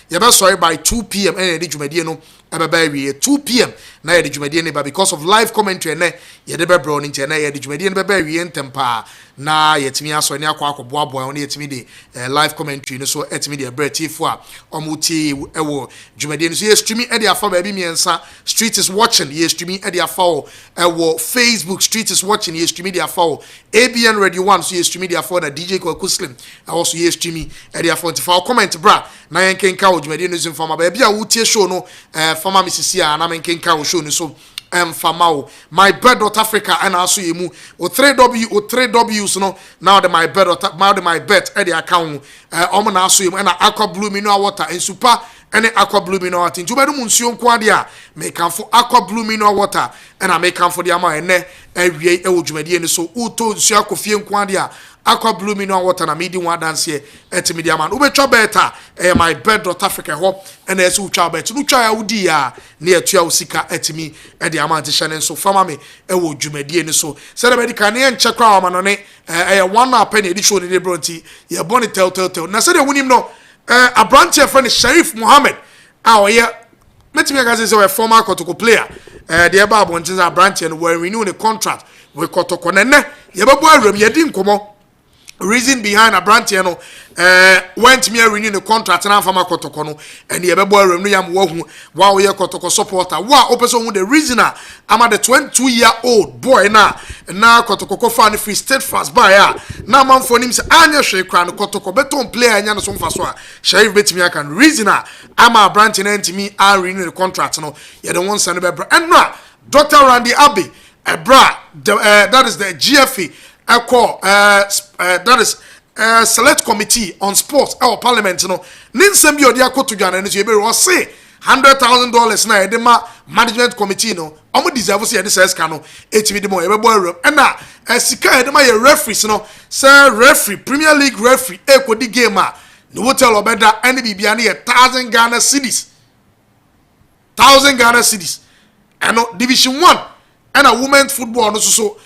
You be sorry by 2 p.m. and the Jumadi no ebe 2 p.m. na ye the Jumadi ne ba because of live commentary ne ye de be bro ni nche na ye the Jumadi ne be wie ntempa na yetimi aso ne akwa boaboa on yetimi de live commentary no so etimi de breatifo a omuti ewo Jumadi no so ye streaming e de afa ba bi miensa street is watching ye streaming e de afa ewo Facebook street is watching ye streaming de afa ABN Radio 1 so ye streaming de afa na DJ Kwakuslim also ye streaming e de afa ntifa comment bra na yen kenka wo Jumadi no informa ba bia wo tie show no former Mrs. na men kenka wo show no so famao MYBET.AFRICA and also you o 3W's no now the MYBET at the account na also you na aqua blue mineral water and super any aqua blue mineral water into bedu munsion kwa dia make am for aqua blue mineral water and I make am for the ama ene ewie e wo dwumadi ni so uto nsu akofie kwa dia aqua blue mineral water na medi one dance here etimi dia man ubetwa beta MYBET.AFRICA ho and eso utwa bet no twa ya wudi ya na etua usika etimi e dia man tishane so fama me e wo dwumadi ni so se the medical na enche kwa ma no ne one up penny edition ni bronti ye boni tell na se de wunim no a branch friend Sharif Mohammed oye metimi ga say we former Kotoko player the eba abontinza branch and we renew the contract with Kotoko nene ye bebo awram ye di nkomo reason behind a branch no went me renew the contract na former Kotoko no and ye bebo awram no yam wo hu wa we Kotoko supporter wa opeso hu the reason am the 22-year-old boy na Kotoko fan free state fast by na man for him say anya hwe kra no Kotoko beton player anya no so mfa so a Sharif betimi aka reason am a branch na ntimi a renew the contract no ye the one send be bra and no Dr. Randy Abbey bra that is the GFA that is select committee on sports our parliament no ninsem bi odi akoto dwana no so ebe we say $100,000 na edema management committee no omo deserve say ede say ska no etimi de mo ebe bo awram na sika edema ye referees no say referee Premier League referee ekodi game a no hotel obeda ene bibia na ye 1,000 Ghana cedis 1,000 Ghana cedis and division 1 and a women's football no so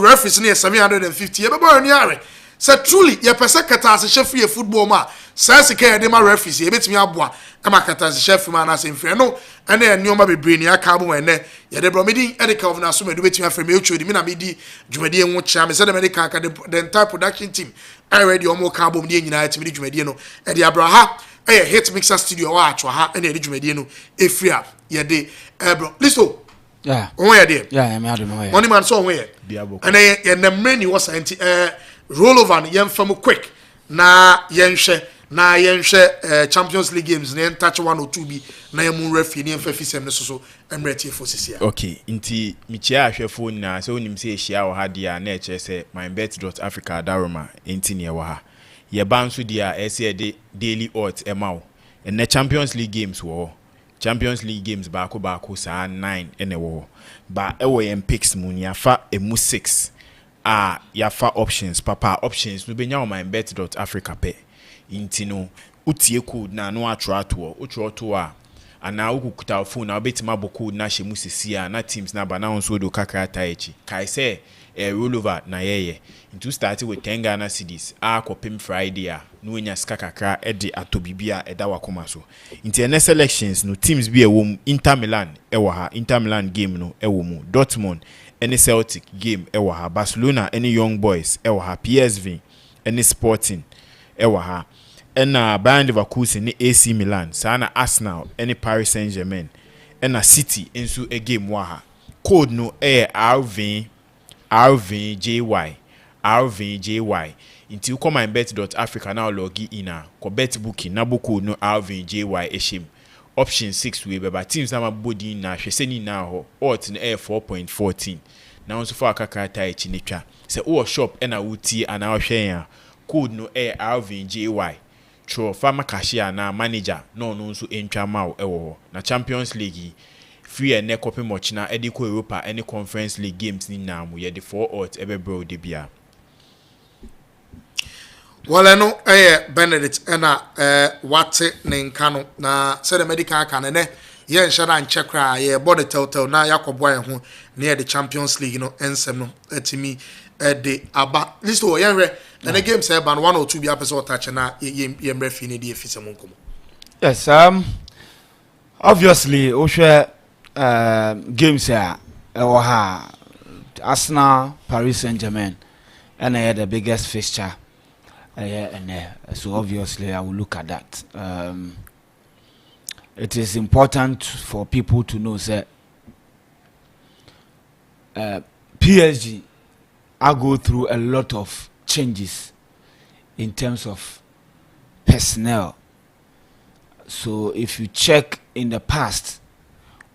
referees near 750 ebe bo ni are say truly ye pese kata as chef free football ma say sika de ma referees ye betimi aboa ama kata as chef ma na say mfre no ene enioma bebre ni aka bo ene ye de bro medi edical na so medu betimi afre me ochodi mi na medi dwumadi enwo chia me say the medical aka the entire production team already omo ka bom de nyina atimi dwumadi no e de abraha e hit mixer studio wa atwa ha ene de dwumadi no efri a ye de bro listo yeah on ye de yeah me ado no money man so on ye ene ye na many was anti roll over yen fam quick na yenhwe Champions League games na touch 1 or 2 bi na yemu referee ni mfa fisem ne so emrete fo sisia okay nti michia ahwefo na so onim se ehia wo ha dia na eche se MYBET.AFRICA daroma nti ne wo ha ye ban so dia ese de daily odds emawo na Champions League games wo Champions League games baako saa 9 ene wo ba ewo yen picks mu ni afa emu 6 yafa options papa options no benya o MYBET.AFRICA pe intino utie code na no atro to a ana ukukuta phone na obetima bo code na hye musisia na teams na ba na onso do kakata echi kai say rollover na yeye into started with 10 Ghana cedis kopim Friday no nya ska kakra e de atobibia eda wakoma so into selections no teams bi ewom Inter Milan ewa ha Inter Milan game no ewomu Dortmund any Celtic game ewa ha Barcelona any Young Boys ewa ha PSV any Sporting ewa ha ena Bayern Leverkusen ni AC Milan sana Arsenal any Paris Saint-Germain ena City enso a game wa ha code no RVJY into come MYBET.AFRICA now log in ko bet booking na book no RVJY ehim option 6 we be teams na mabodi na hweseni na ho odds na 4.14 na onso for akakata echi netwa se o shop ena wuti ana hwen ya code no RVJY tro farmer cashier na manager no nso entwa mawo ewo na Champions League free and copy much na ediko Europa any conference league games ni na mu ye the 4 odds ebe bro de bia wala no Benedict ena wate ne nka no na se the medical aka ne ye nhara nchekra ye body tell na yakobo ye ho na the Champions League no ensem no atimi de aba listo ye hwe na the game say ban 1 or 2 bia person touch na ye mrefi ne de efisem nkomo Yes, obviously, Osha games here, Arsenal, Paris Saint-Germain, and I had the biggest fixture. So obviously, I will look at that. It is important for people to know that PSG I go through a lot of changes in terms of personnel. So if you check in the past,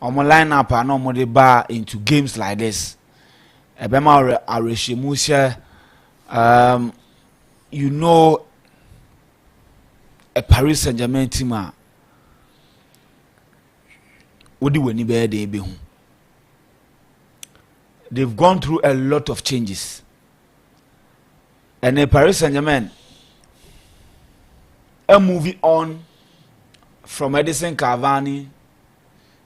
on my lineup I normally bar into games like this. You know, a Paris Saint-Germain team they've gone through a lot of changes, and the Paris Saint-Germain are moving on from Edison Cavani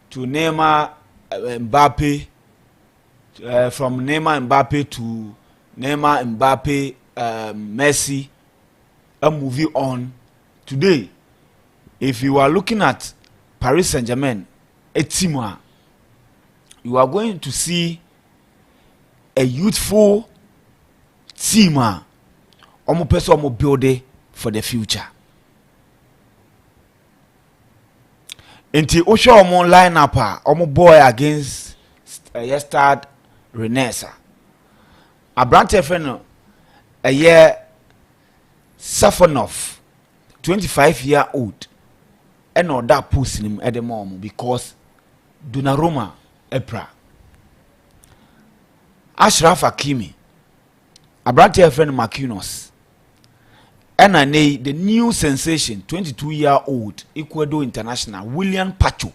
to Neymar Mbappe, from Neymar Mbappe to Neymar Mbappe Messi, are moving on. Today, if you are looking at Paris Saint-Germain, a team, you are going to see a youthful team omo person omo build for the future. Until Osha omo line up omo boy against Stade Rennes. Abrante friend a year Safonov, 25-year-old, and no that pushing him at the moment because Donnarumma Epra. Ashraf Hakimi, Abrante friend Marquinhos, and the new sensation, 22-year-old Ecuador international William Pacho,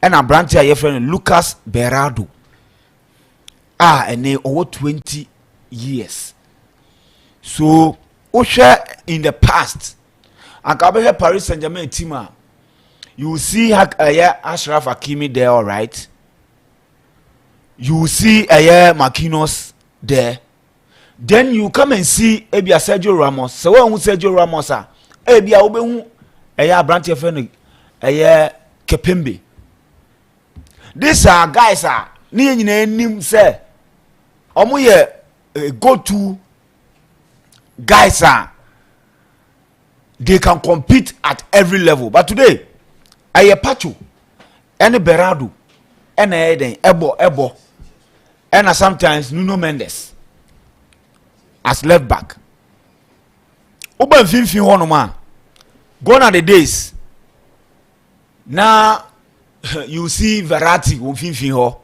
and Abrante friend Lucas Berardo. And they over 20 years. So, Osha in the past, and Kabele Paris Saint-Germain team, you will see Ashraf Hakimi there, all right. You will see Marquinhos there. Then you come and see Ebia Sergio Ramos. So when Sergio Ramos Ebia Obehu Abrante friend Kepembe. These are guys ni nim say omo ye go to guys they can compete at every level. But today Pacho and Berardo and Ebo and sometimes Nuno Mendes as left back. Oban Finfin Honoma. Gone are the days. Now you see Verratti on Finfin Ho.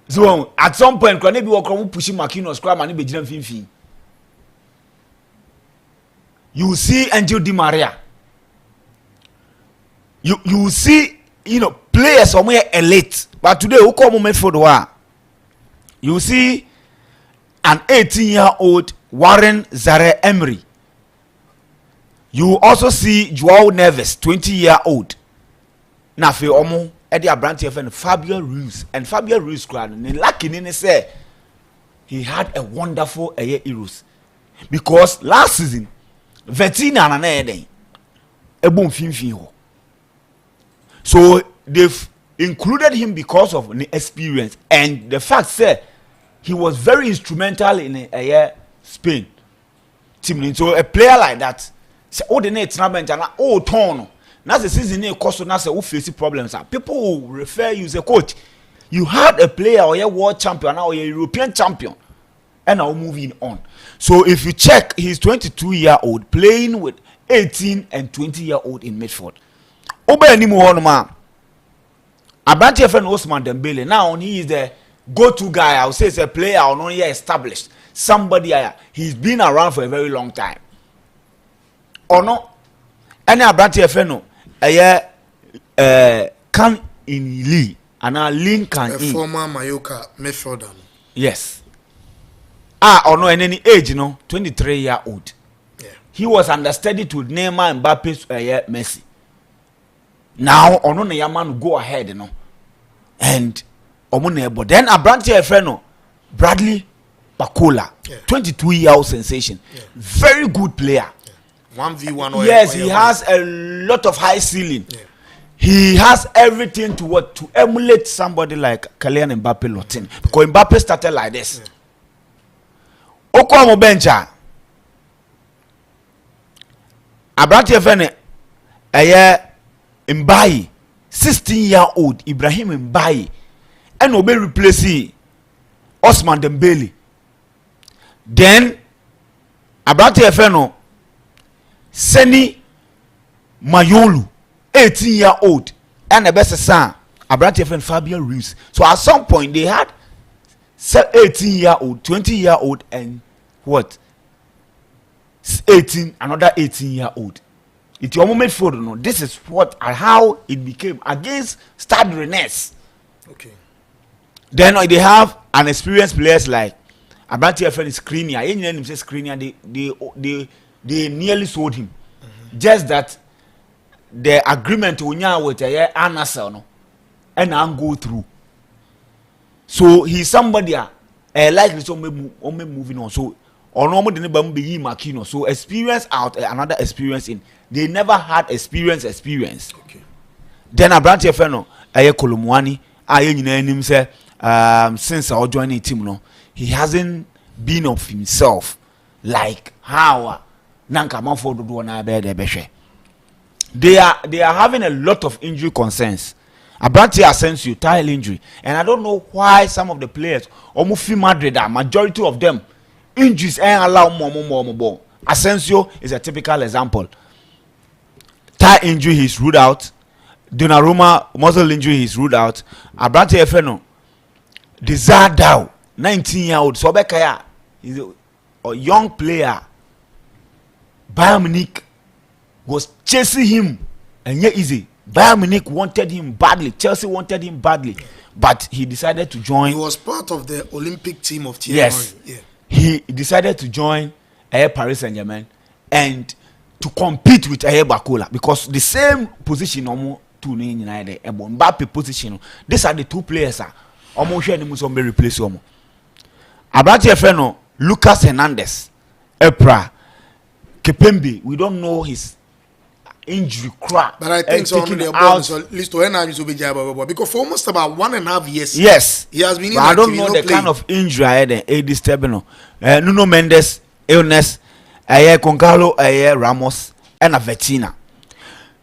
So at some point, can be walking pushing Marquinhos scrum and be Finfin. You see Angel Di Maria. You see, players somewhere elite. But today, who come midfield war? You see an 18-year-old Warren Zaire Emery. You also see Joao Neves, 20-year-old. Nafi Omo, Eddie Abrante and Fabio Ruiz. And Fabio Ruiz, lucky say he had a wonderful Euros. Because last season, Vetina and Eden, a boom finfin. So they've included him because of the experience and the fact that he was very instrumental in Spain team. So a player like that, say all the next tournament and all turn. Now the season cost now say who face problems. People will refer you as a coach. You had a player or a world champion or a European champion, and now moving on. So if you check, he's 22-year-old playing with 18 and 20-year-old in midfield. Oba anymore man. Abrante friend Osman Dembele. Now he is the go-to guy. I would say it's a player or not yet established. Somebody he's been around for a very long time. Or no? Any Abrante friend can in Lee and a link can in former Mallorca midfielder. Yes. Or no, in any age, 23-year-old. Yeah. He was understudy to Neymar Mbappe's Messi. Now, ono na yaman go ahead, and but then Abrante friend Bradley Bacola, 22-year-old sensation, very good player, 1v1. Yes, he has a lot of high ceiling. Yeah. He has everything to emulate somebody like Kylian Mbappe Lotin. Because Mbappe started like this. Okwamo bencha. Abrati Fene Mbaye, 16-year-old Ibrahim Mbaye, and obe replace Osman Dembele. Then Abrati Fene Seni Mayolu, 18-year-old, and the best son Abrati Fene Fabian Ruiz. So at some point they had 18-year-old, 20-year-old, and what? 18, another 18-year-old. It's your moment for no. This is what and how it became against Stade Rennes. Okay. Then they have an experienced players like Abrati FN Skriniar. You know him say Skriniar. They nearly sold him. Just that the agreement with Anasel no, and I'm go through. So he's somebody likely so moving on. So or no more than Makino. So experience out another experience in. They never had experience. Okay. Then Abrante Feno Kolomwani him say since I joined the team no, he hasn't been of himself like how Nanka Manford do na be de behwe. They are having a lot of injury concerns. Abrante Asensio tile injury, and I don't know why some of the players Omufi Madrid, majority of them injuries ain't allow more. Asensio is a typical example. Thigh injury he's ruled out. Donnarumma muscle injury he's ruled out. Abrante Feno Desardao 19-year-old Sobekaya is a young player. Bayern Munich was chasing him and yet easy. Bayern Munich wanted him badly. Chelsea wanted him badly, but he decided to join. He was part of the Olympic team of Thierry. Yes. Yeah. He decided to join Paris Saint-Germain and to compete with Bakola because the same position two United Mbappe position. These are the two players almost replace Abrante Feno, Lucas Hernandez, Epra, Kepembe. We don't know his injury crack. But I think so. List because for almost about 1.5 years. Yes, he has been. I don't know the kind of injury I had. Disturbing. Nuno Mendes illness. Concalo, Ramos, and Avetina.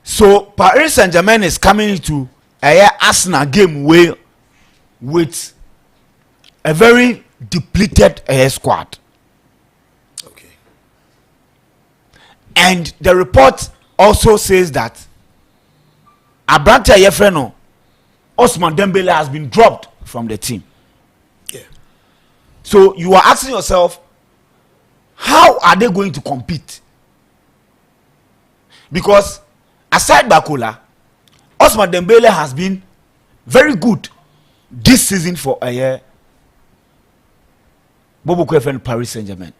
So Paris Saint-Germain is coming to Arsenal game with a very depleted squad. Okay. And the report also says that Abrante Yefreno, Osman Dembele has been dropped from the team. Yeah. So you are asking yourself, how are they going to compete? Because aside Bakola, Osman Dembele has been very good this season for a year. Bobo Kwefen Paris Saint-Germain.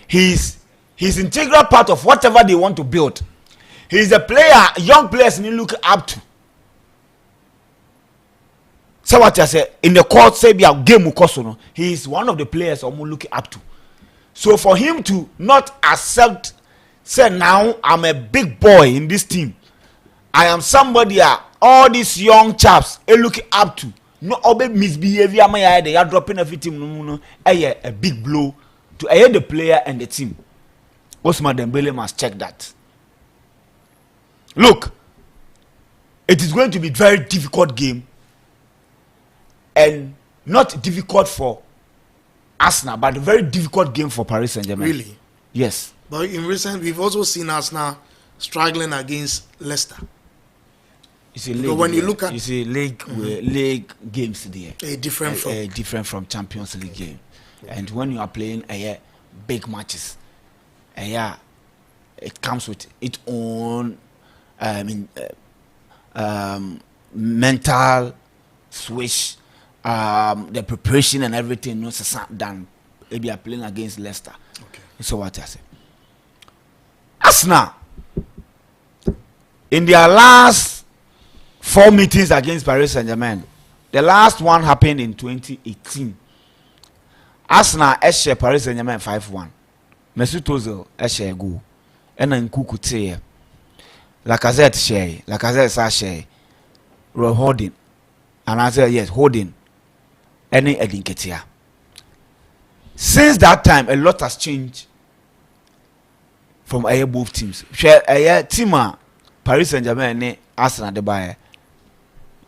He's integral part of whatever they want to build. He's a player, young players need look up to. So what I say in the court say be a game ukosono. He is one of the players I'm looking up to. So for him to not accept, say now I'm a big boy in this team. I am somebody all these young chaps are looking up to. No obey misbehavior they are dropping everything. A big blow to the player and the team. Osman Dembele must check that. Look, it is going to be a very difficult game and not difficult for Arsenal, but a very difficult game for Paris Saint-Germain. Really? Yes. But in recent, we've also seen Arsenal struggling against Leicester. It's a league, when you look at league games there, different from Champions League game, and when you are playing big matches, it comes with its own mental switch, the preparation and everything. No, done. Maybe you are playing against Leicester. Okay. So what I say, Arsenal in their last 4 meetings against Paris Saint-Germain. The last one happened in 2018. Arsenal share Paris Saint-Germain 5-1. Mesut Ozil share goal. ɛna Nkuku teɛ Lacazette share Lacazette sa share Roy Holding and I said yes Holding any Edinketia. Since that time a lot has changed from both teams. Share a team Paris Saint-Germain ne Arsenal de buy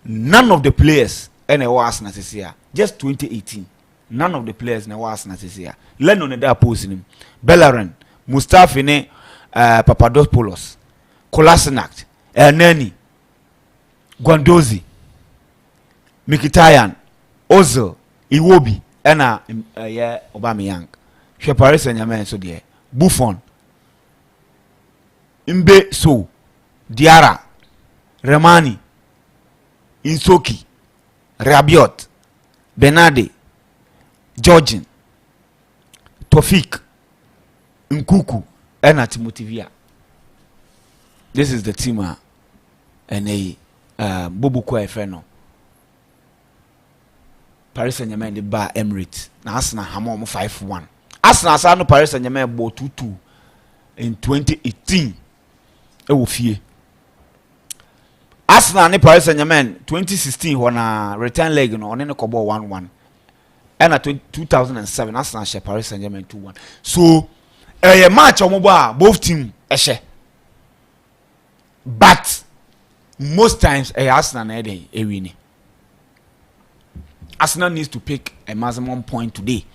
none of the players any Arsenal this year just 2018 none of the players ne Arsenal this year Lennon and that posing him Bellerin Mustafi ne Papadopoulos Kolasinac Elneny Guendouzi Mkhitaryan Ozil Iwobi ena Aubameyang hwe Paris Saint-Germain so de Buffon Mbe so Diarra Remani Insoki Rabiot Bernardi Georgin Tofik Nkuku ena Timothy Weah. This is the team and a Bobuko Efeno Paris Saint-Germain the bar Emirates na Arsenal hammer 5-1 Arsenal sa no Paris Saint-Germain bo 2-2 in 2018 e wo fie Arsenal ne Paris Saint-Germain 2016 when return leg no one ne kobo 1-1 and 2007 Arsenal share Paris Saint-Germain 2-1 so a match omobo both team ehye but most times Arsenal na dey win. Arsenal needs to pick a maximum point today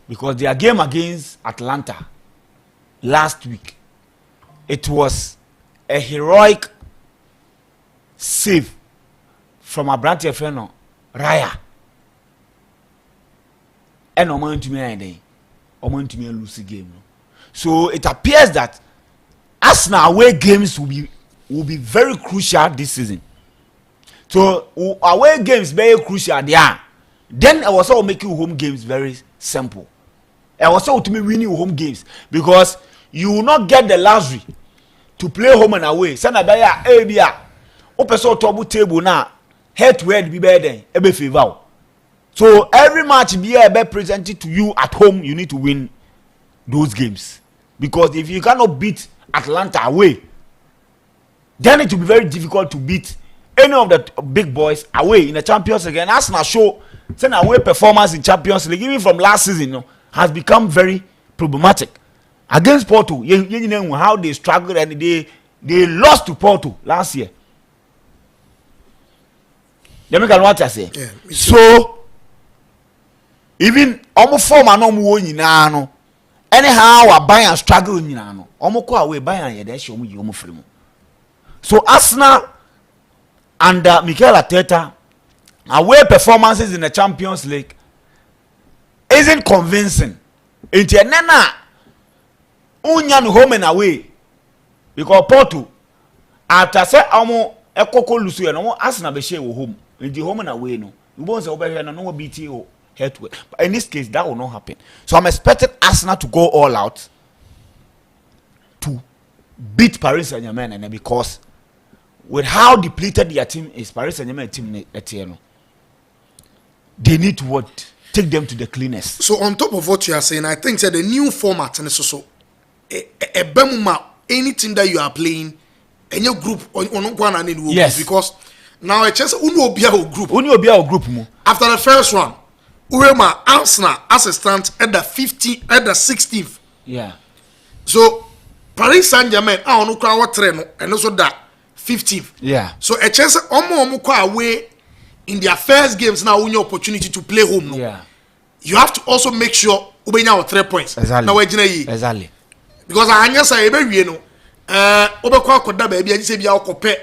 because their game against Atlanta last week it was a heroic save from Abrante Feno Raya and Oman to me lose the game. So it appears that Arsenal away games will be very crucial this season. So away games very crucial there. Then I was also making home games very simple. I was also to me winning home games because you will not get the luxury to play home and away. Sana baya abia. Opeso tobu table na head to head be better ebe favor. So every match be presented to you at home, you need to win those games. Because if you cannot beat Atlanta away, then it will be very difficult to beat any of the big boys away in the Champions League. And Arsenal show send away performance in Champions League even from last season has become very problematic. Against Porto, you know how they struggled and they lost to Porto last year. You know what I say? Yeah, so even almost 4 man no anyhow a buy and struggle no almost go away buy and they show me free. So Arsenal under Mikel Arteta away performances in the Champions League isn't convincing. Into nana unyan home and away because Porto after say amo ekoko lusu no Arsenal be share home in the home and away no you won't say over here no BTO head to head. But in this case that will not happen. So I'm expecting Arsenal to go all out to beat Paris Saint-Germain and because with how depleted their team is, Paris Saint-Germain team Etienne, they need to what take them to the cleanest. So on top of what you are saying, I think that the new format and so a bemuma anything that you are playing in your group on one and in yes because now it's just uno obia group mo after the first one Urema Arsenal assistant at the 15th at the 16th. Yeah. So Paris Saint-Germain no crowd what train and also that 15th. Yeah. So a chance omo away in their first games now win your opportunity to play home. No? Yeah. You have to also make sure ubenya with 3 points. Exactly. Now exactly. Because anya say ebe wie no obekwa akoda ba bia gise bia okope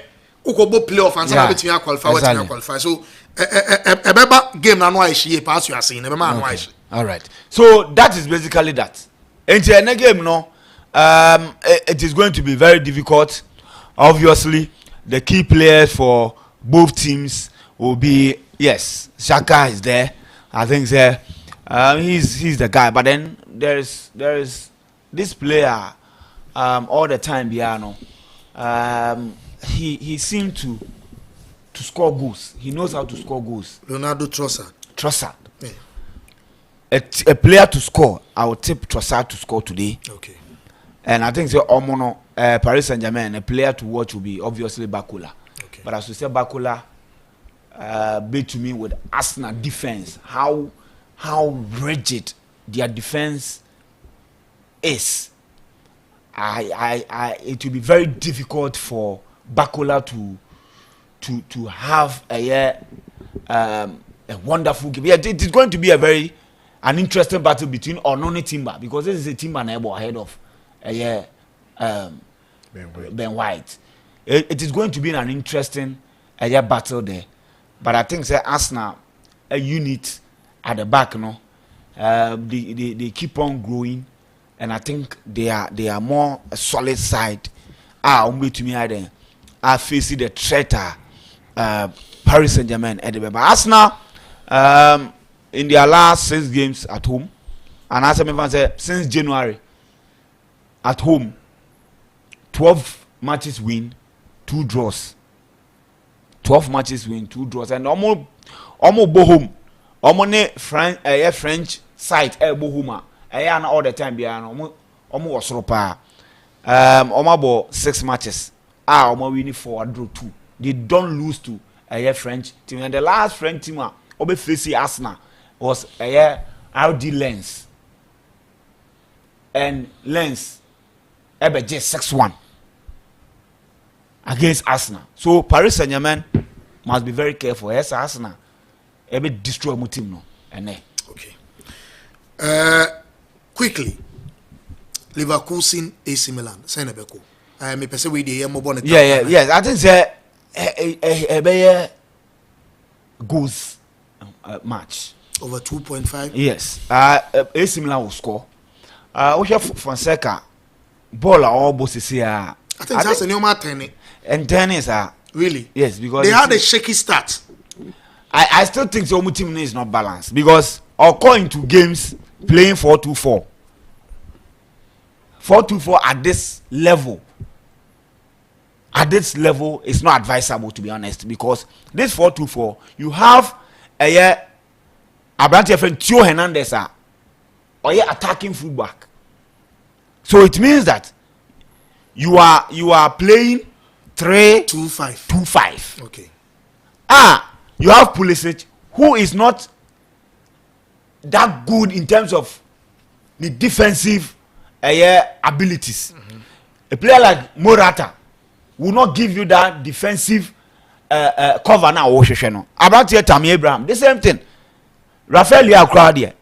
ukobo playoff and some between qualify wetin qualify. So ebeba game na no ahye pass you are saying ebema no ahye. All right. So that is basically that. Into any game no it is going to be very difficult. Obviously the key players for both teams will be yes Xhaka is there. I think there he's the guy, but then there is this player all the time Biano he seemed to score goals. He knows how to score goals. Ronaldo Trossard. Yeah. A player to score. I would tip Trossard to score today. Okay. And I think so Omono Paris Saint-Germain, a player to watch will be obviously Bakula. Okay. But as we say Bakula beat to me with Arsenal defense, how rigid their defense is. It will be very difficult for Bakula to have a wonderful game. Yeah, it is going to be an interesting battle between Ononi Timber, because this is a Timber neighbor ahead of Ben White. It is going to be an interesting battle there. But I think Arsenal, a unit at the back, they keep on growing, and I think they are more a solid side. To me, I facing the threat Paris Saint-Germain at the back. But Arsenal, in their last 6 games at home, and as I said, since January at home, 12 matches win, 2 draws. 12 matches win, 2 draws, and almost go home. Almost French side go home. All the time almost was ropa. Almost 6 matches. Almost winning 4, draw 2. They don't lose to a French team, and the last French team obe facing Arsenal was RD Lens, and Lens ebe just 6-1 against Arsenal. So Paris Saint-Germain must be very careful. Yes, Arsenal ebe destroy my team no. Okay. Quickly, Leverkusen, AC Milan. Say nebeko. Me pese we dey mo bonnet. Yes. I think say goals match over 2.5. Yes. AC Milan will score. We have Fonseca ball all both see. I think that's a new matter. And tennis really? Yes, because they had a shaky start. I still think the Omu team is not balanced, because according to games playing 4-2-4 at this level it's not advisable, to be honest, because this 4-2-4 you have Abrante friend Theo Hernandez or attacking fullback, so it means that you are playing 3-2-5. Okay. You have Pulisic, who is not that good in terms of the defensive abilities. A player like Morata will not give you that defensive cover now. About here, Tammy Abraham, the same thing. Rafael Leao there.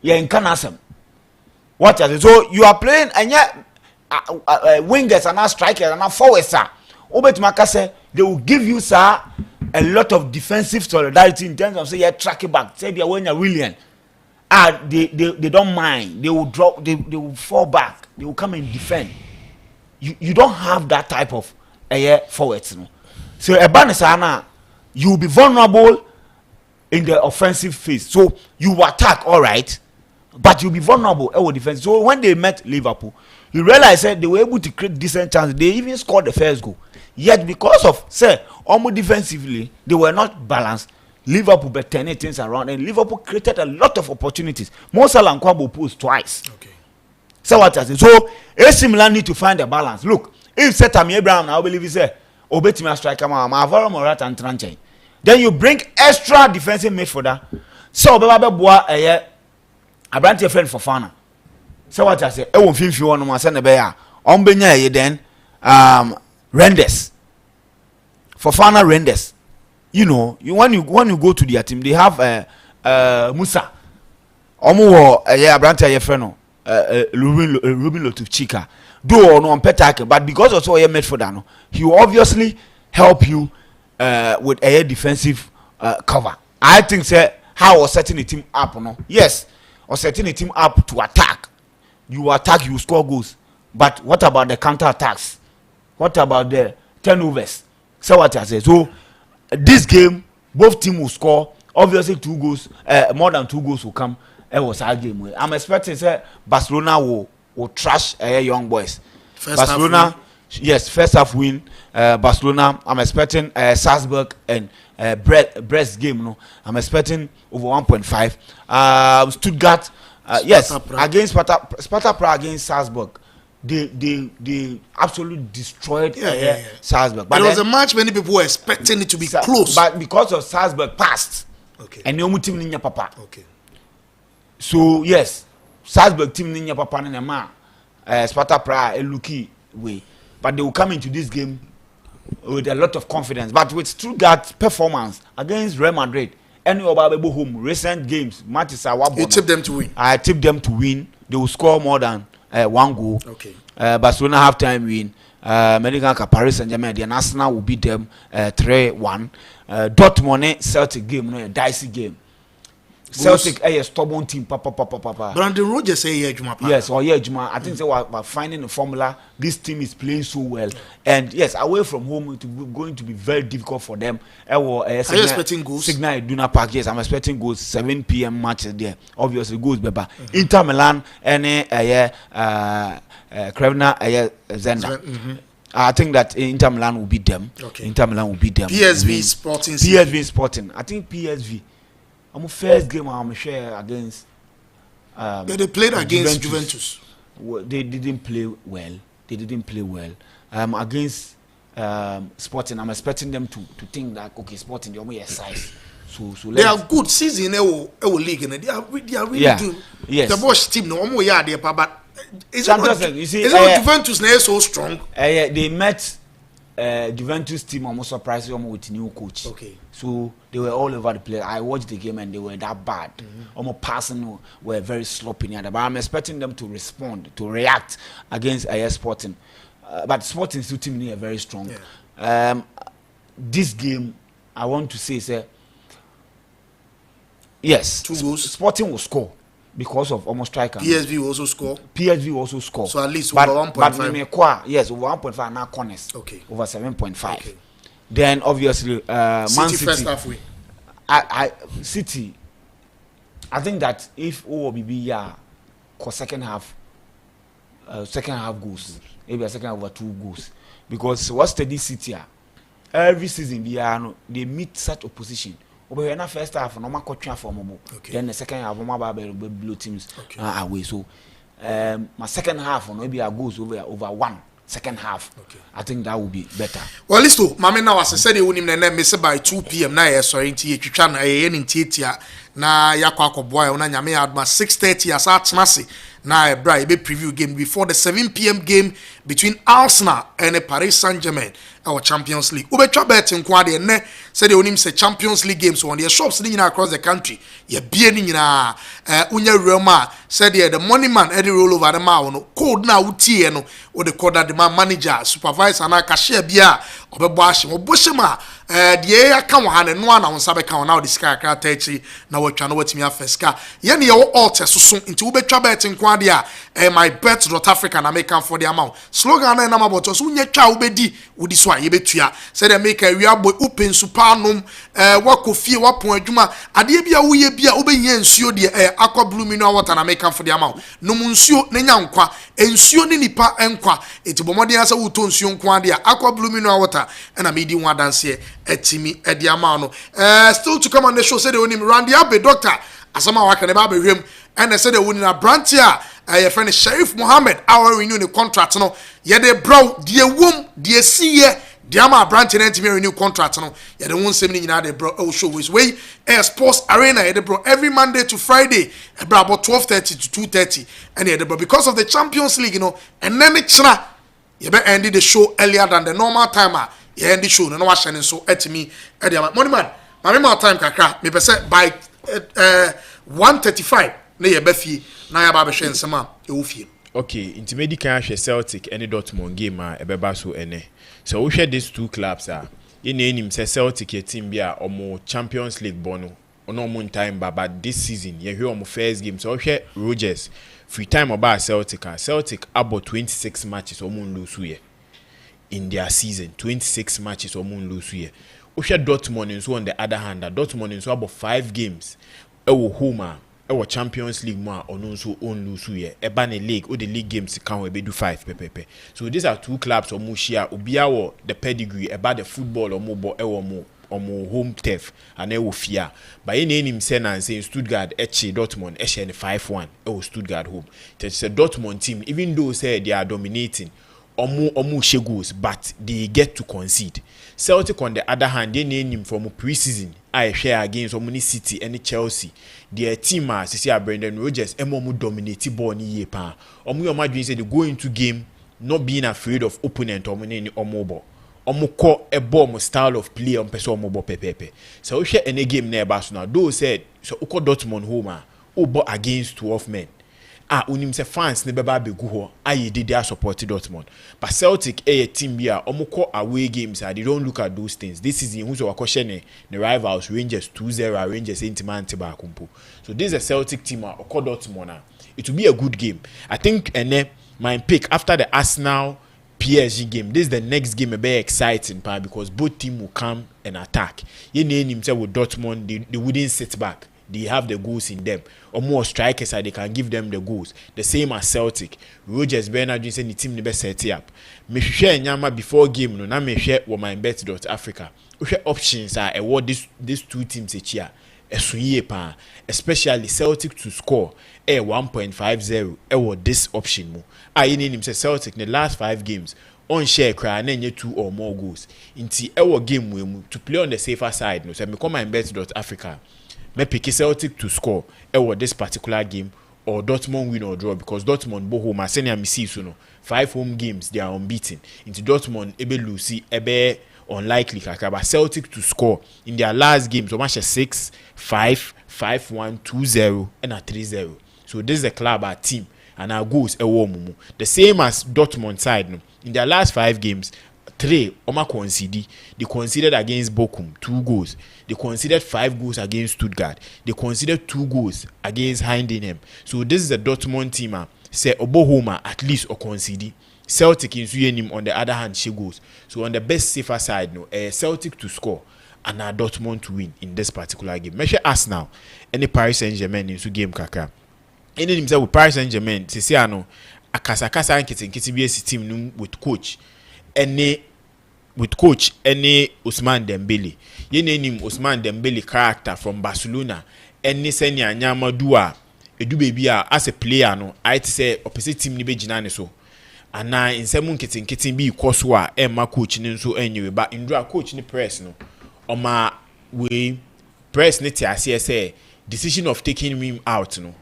Yeah, in Canasem. What is it? So you are playing, and yet wingers and now strikers and now forwards, sir. Obet say they will give you, sir, a lot of defensive solidarity in terms of say you're tracking back. Say when you're William, they don't mind. They will drop. They will fall back. They will come and defend. You don't have that type of forwards, no. So a Banisana, you will be vulnerable in the offensive phase. So you attack, all right, but you'll be vulnerable in defense. So when they met Liverpool, you realize that they were able to create decent chances. They even scored the first goal. Yet because of almost defensively, they were not balanced. Liverpool but turning things around, and Liverpool created a lot of opportunities. Mo Salah and Kwabo posed twice. Okay. So what I say? So AC Milan need to find a balance. Look, if Tammy Abraham, I believe he say Obetimi striker, Alvaro Morata and Tranche. Then you bring extra defensive midfielder. So Baba Boa Abrante friend for Fana. So what I say? I won't feel you want to send a bear. Benya then Renders. Fofana Renders. You know, when you go to their team, they have Musa. Omo Abrante friend Ruben Lotufchika. Do or no on Petake, but because also a midfielder, he will obviously help you with a defensive cover. I think how was setting the team up, no? Yes, or setting the team up to attack. You attack, you score goals. But what about the counter attacks? What about the turnovers? So what I say. So this game, both teams will score. Obviously, 2 goals, more than 2 goals will come. It was our game. I'm expecting Barcelona will trash young boys. Barcelona, yes, first half win. Barcelona, I'm expecting Salzburg and Brest game. No, I'm expecting over 1.5. Stuttgart, yes, against Sparta Prague against Salzburg. they absolutely destroyed Salzburg. But it was a match many people were expecting it to be close. But because of Salzburg passed, and the team ninya papa. So yes, Salzburg team ninya papa na ma Sparta Prague lucky way, but they will come into this game with a lot of confidence. But with Stuttgart performance against Real Madrid, any Obabebo home recent games, matches are you tip them to win. I tip them to win. They will score more than 1 goal. Barcelona half time win. American Paris Saint-Germain, the Arsenal will beat them 3-1. Dortmund Celtic game, no, a dicey game. Celtic a stubborn team, papa. Brandon Rogers say Juma. Yes, Juma. I think we're finding the formula. This team is playing so well, and yes, away from home it will going to be very difficult for them. Are you expecting goals? Signal Iduna Park. Yes, I'm expecting goals. 7 p.m. matches there. Obviously, goals, Beba. Inter Milan, any Krevna, Zenda. I think that Inter Milan will beat them. Inter Milan will beat them. PSV Sporting. PSV Sporting. I think PSV. I'm first game I'm share against. They played against Juventus. They didn't play well. Against Sporting, I'm expecting them to think that okay, Sporting they only size. So they are good season. They will league and they are really good. Yes. The Bosch team no more there, but is it Juventus now so strong? They met Juventus team almost surprised them with new coach. So they were all over the place. I watched the game and they were that bad. Almost passing were very sloppy. But I'm expecting them to respond, to react against Sporting. But Sporting still team are very strong. This game, I want to say, yes, 2 goals. Sporting will score because of almost striker. PSV will also score. So at least over 1.5. Yes, over 1.5 now corners. Over 7.5. Then obviously Man City first halfway. City. I think that if OBB second half goals, maybe a second half over 2 goals, because what's the City every season they meet such opposition. Over in the first half, no matter for Momo. Then the second half, blue teams away. So my second half, maybe I goes over 1. Second half, I think that will be better. Well, listen, Mama now as I said, you will miss by 2 p.m. Now, sorry, Tiana, in Titia, na Yakwako boy, on Yame at my 6:30 as at Nasi. Now, a bribe preview game before the 7 p.m. game between Arsenal and Paris Saint-Germain, our Champions League. Ube Chabet in Quadi and said the only say Champions League games on their shops across the country. Ye being in Unya Roma said the money man Eddie roll over the mouth. Code now Utieno or the code that the man manager, supervisor, and cashier beer or the Bashim or Bushima. The air come and one on Sabeca now the sky cratechi. Now we're trying to wait me a fesca. Yenny alter so soon into Ube Chabet in Quadia and MYBET.AFRICA and American for the amount. Slogan and number to Sunya Chowbedi would this one. Yebetua said they make a real boy open supanum wako fie wapo adwuma ade bia wo ye bia obenye nsuo de aqua blue mineral water na make for the amount no nsuo na nya nkwa nsuo ni nipa enkwa etibomode asa wo to nsuo nkwa de aqua blue mineral water na me di one dance etimi e de amount no still to come on the show said they onim Randy Abe doctor asama waka ne ba behwem and said they won na branch here your friend Sheriff Mohammed our renew the contract no ye de bro de wom de see Diama branch and renew contract no ya the one semi nyina de bro show is way sports arena ya de bro every Monday to Friday about 12:30 to 2:30 and ya de bro because of the Champions League and then it chna you be end the show earlier than the normal timer ya end the show no wa shine so etimi e de money man my more time kakra me pese by 1:35 na ye be fie na ya ba be hwe nsema e wo fie. Okay, into medical Celtic any Dortmund game ebeba so ene. So we share these 2 clubs in name say Celtic a team bia omo Champions League bono. Ono mo time but this season you hear omo first game so we share Rogers free time about Celtic about 26 matches omo lose here in their season 26 matches omo lose here. We share Dortmund so on the other hand Dortmund so about 5 games e wo home our Champions League more or no so own lose here. Eba ne league or the league games can we do 5 So these are 2 clubs or mushia ubia or the pedigree about the football or mobile or more omo home turf and e wo fia but any him say na say Stuttgart eche Dortmund eche 5-1 e Stuttgart home it's a Dortmund team even though say they are dominating omo she goals but they get to concede. Celtic on the other hand they name him from pre-season I share against Omni City and Chelsea their team as see Brendan Rodgers omo dominate ball ni ye pa omo imagine say they go into game not being afraid of opponent omo ball omo call a bomb style of play on person omo ball pepepe so we share any game near Barcelona those said so uko Dortmund home obo against 12 men unim se fans ne beba be gu ho aye dey their support Dortmund but Celtic a team bia omo call away games they don't look at those things this season who's wakoshe ne rivals Rangers 2-0 Rangers intimate ba kumpo so this is a Celtic team uko Dortmund it will be a good game I think my pick after the Arsenal PSG game this is the next game very exciting because both teams will come and attack you name himself with Dortmund they wouldn't sit back they have the goals in them or more strikers they can give them the goals the same as Celtic Rodgers Bernard say the team never set it up me share nyama before game no na me share with MYBET.AFRICA we share options are what these two teams each especially Celtic to score 1.50 what this option mo in him say Celtic in the last 5 games on share cry and then 2 or more goals into our game we to play on the safer side no so me come MYBET.AFRICA me pick Celtic to score what this particular game or Dortmund win or draw because Dortmund bo home senior me see so no 5 home games they are unbeaten into Dortmund ebe lose ebe unlikely kaka but Celtic to score in their last games so much 6-5 5-1 2-0 and a 3-0 so this is a club our team and our goals mumu the same as Dortmund side no in their last 5 games 3 conceded they conceded against Bochum 2 goals they conceded 5 goals against Stuttgart they conceded 2 goals against Heidenheim so this is a Dortmund team say Obohoma at least or concede Celtic in him on the other hand she goes so on the best safer side no Celtic to score and Dortmund to win in this particular game measure Arsenal any Paris Saint-Germain in game kaka any himself with Paris Saint-Germain say ano akasa nkiti bi team no with coach any Ousmane Dembele ye name Ousmane Dembele character from Barcelona any senior nyama dua edu baby as a player no I say opposite team ni be gina ne so ana insemu nkiti bi ikoso a emma coach ni nso anyewe ba indra coach ni press no oma we press ni tiase say decision of taking him out no